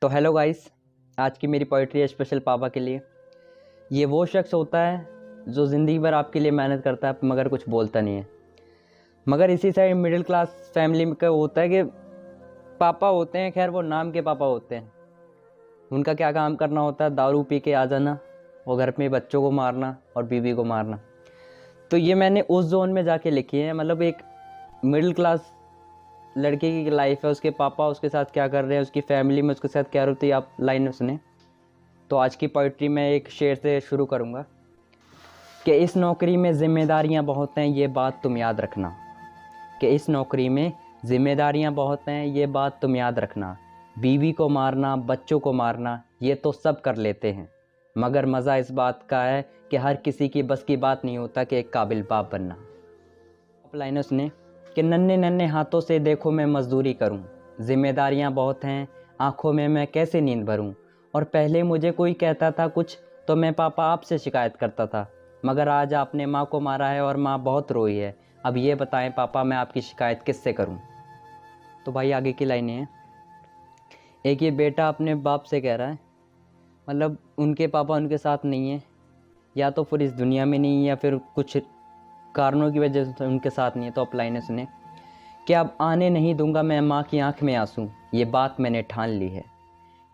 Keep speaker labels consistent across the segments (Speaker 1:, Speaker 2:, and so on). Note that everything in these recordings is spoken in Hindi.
Speaker 1: तो हेलो गाइस, आज की मेरी पोइट्री है स्पेशल पापा के लिए। ये वो शख्स होता है जो ज़िंदगी भर आपके लिए मेहनत करता है मगर कुछ बोलता नहीं है। मगर इसी साइड मिडिल क्लास फैमिली का होता है कि पापा होते हैं, खैर वो नाम के पापा होते हैं। उनका क्या काम करना होता है, दारू पी के आ जाना और घर में बच्चों को मारना और बीवी को मारना। तो ये मैंने उस जोन में जाके लिखी है, मतलब एक मिडिल क्लास लड़के की लाइफ है, उसके पापा उसके साथ क्या कर रहे हैं, उसकी फैमिली में उसके साथ क्या होती है, आप लाइन सुने। तो आज की पोइट्री में एक शेर से शुरू करूँगा कि इस नौकरी में ज़िम्मेदारियाँ बहुत हैं, ये बात तुम याद रखना। कि इस नौकरी में ज़िम्मेदारियाँ बहुत हैं, ये बात तुम याद रखना। बीवी को मारना, बच्चों को मारना, ये तो सब कर लेते हैं, मगर मज़ा इस बात का है कि हर किसी की बस की बात नहीं होता कि एक काबिल बाप बनना। लाइनों सुने कि नन्हे नन्हे हाथों से देखो मैं मजदूरी करूं, जिम्मेदारियां बहुत हैं, आंखों में मैं कैसे नींद भरूं। और पहले मुझे कोई कहता था कुछ तो मैं पापा आपसे शिकायत करता था, मगर आज आपने माँ को मारा है और माँ बहुत रोई है। अब ये बताएं पापा, मैं आपकी शिकायत किससे करूं। तो भाई आगे की लाइनें हैं। एक ये बेटा अपने बाप से कह रहा है, मतलब उनके पापा उनके साथ नहीं है, या तो फिर इस दुनिया में नहीं है या फिर कुछ कारणों की वजह से उनके साथ नहीं है। तो आप लाइनें सुने कि अब आने नहीं दूंगा मैं माँ की आंख में आंसू, ये बात मैंने ठान ली है।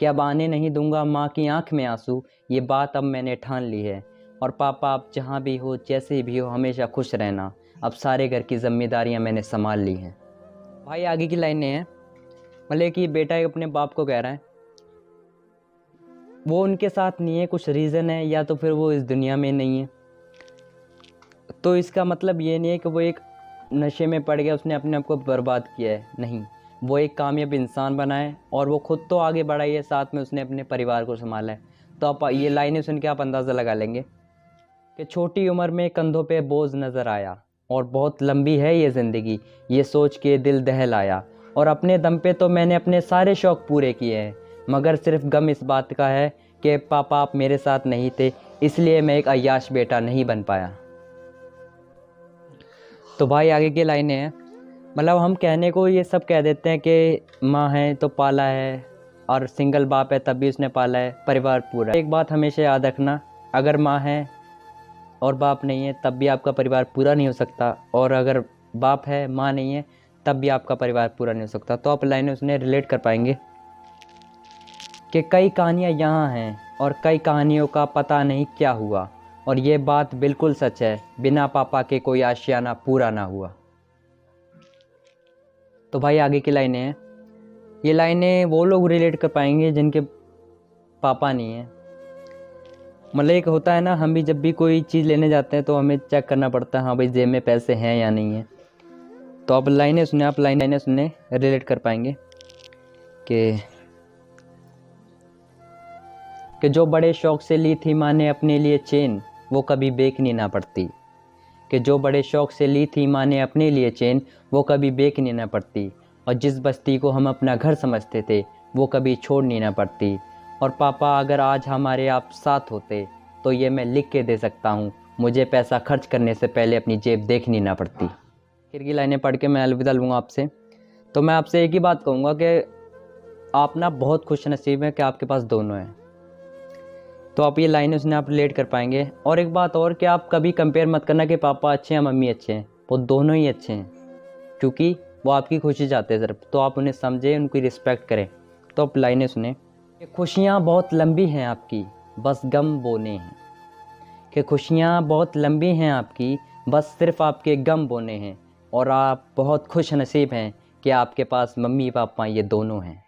Speaker 1: कि अब आने नहीं दूंगा माँ की आंख में आंसू, ये बात अब मैंने ठान ली है। और पापा आप जहाँ भी हो, जैसे भी हो, हमेशा खुश रहना, अब सारे घर की जिम्मेदारियाँ मैंने संभाल ली हैं। भाई आगे की लाइनें हैं, मतलब कि बेटा अपने बाप को कह रहा है, वो उनके साथ नहीं है, कुछ रीज़न है, या तो फिर वो इस दुनिया में नहीं है। तो इसका मतलब ये नहीं है कि वो एक नशे में पड़ गया, उसने अपने आप को बर्बाद किया है, नहीं। वो एक कामयाब इंसान बना है और वो खुद तो आगे बढ़ा ही है, साथ में उसने अपने परिवार को संभाला है। तो आप ये लाइनें सुन के आप अंदाज़ा लगा लेंगे कि छोटी उम्र में कंधों पे बोझ नज़र आया और बहुत लंबी है ये ज़िंदगी, ये सोच के दिल दहल आया। और अपने दम पे तो मैंने अपने सारे शौक़ पूरे किए हैं, मगर सिर्फ गम इस बात का है कि पापा आप मेरे साथ नहीं थे, इसलिए मैं एक अय्याश बेटा नहीं बन पाया। तो भाई आगे की लाइनें हैं, मतलब हम कहने को ये सब कह देते हैं कि माँ है तो पाला है, और सिंगल बाप है तब भी उसने पाला है, परिवार पूरा। एक बात हमेशा याद रखना, अगर माँ है और बाप नहीं है तब भी आपका परिवार पूरा नहीं हो सकता, और अगर बाप है माँ नहीं है तब भी आपका परिवार पूरा नहीं हो सकता। तो आप लाइनें उसने रिलेट कर पाएंगे कि कई कहानियाँ यहाँ हैं और कई कहानियों का पता नहीं क्या हुआ, और ये बात बिल्कुल सच है, बिना पापा के कोई आशियाना पूरा ना हुआ। तो भाई आगे की लाइनें हैं, ये लाइनें वो लोग रिलेट कर पाएंगे जिनके पापा नहीं है। मतलब एक होता है ना, हम भी जब भी कोई चीज़ लेने जाते हैं तो हमें चेक करना पड़ता है, हाँ भाई जेब में पैसे हैं या नहीं है। तो आप लाइनें सुने, आप लाइनें सुने रिलेट कर पाएंगे कि जो बड़े शौक़ से ली थी माँ ने अपने लिए चेन, वो कभी बेचनी ना पड़ती। कि जो बड़े शौक़ से ली थी माँ ने अपने लिए चेन, वो कभी बेचनी ना पड़ती। और जिस बस्ती को हम अपना घर समझते थे, वो कभी छोड़नी ना पड़ती। और पापा अगर आज हमारे आप साथ होते तो ये मैं लिख के दे सकता हूँ, मुझे पैसा खर्च करने से पहले अपनी जेब देखनी ना पड़ती। आखिर की लाइनें पढ़ के मैं अलविदा लूँगा आपसे। तो मैं आपसे एक ही बात कहूँगा कि आप ना बहुत खुश नसीब हैं कि आपके पास दोनों हैं। तो आप ये लाइनें उसने आप रिलेट कर पाएंगे। और एक बात और कि आप कभी कंपेयर मत करना कि पापा अच्छे हैं मम्मी अच्छे हैं, वो दोनों ही अच्छे हैं, क्योंकि वो आपकी खुशी चाहते हैं सिर्फ। तो आप उन्हें समझें, उनकी रिस्पेक्ट करें। तो आप लाइनें सुने कि खुशियाँ बहुत लंबी हैं आपकी, बस गम बोने हैं। कि खुशियाँ बहुत लंबी हैं आपकी, बस सिर्फ आपके गम बोने हैं। और आप बहुत खुश नसीब हैं कि आपके पास मम्मी पापा ये दोनों हैं।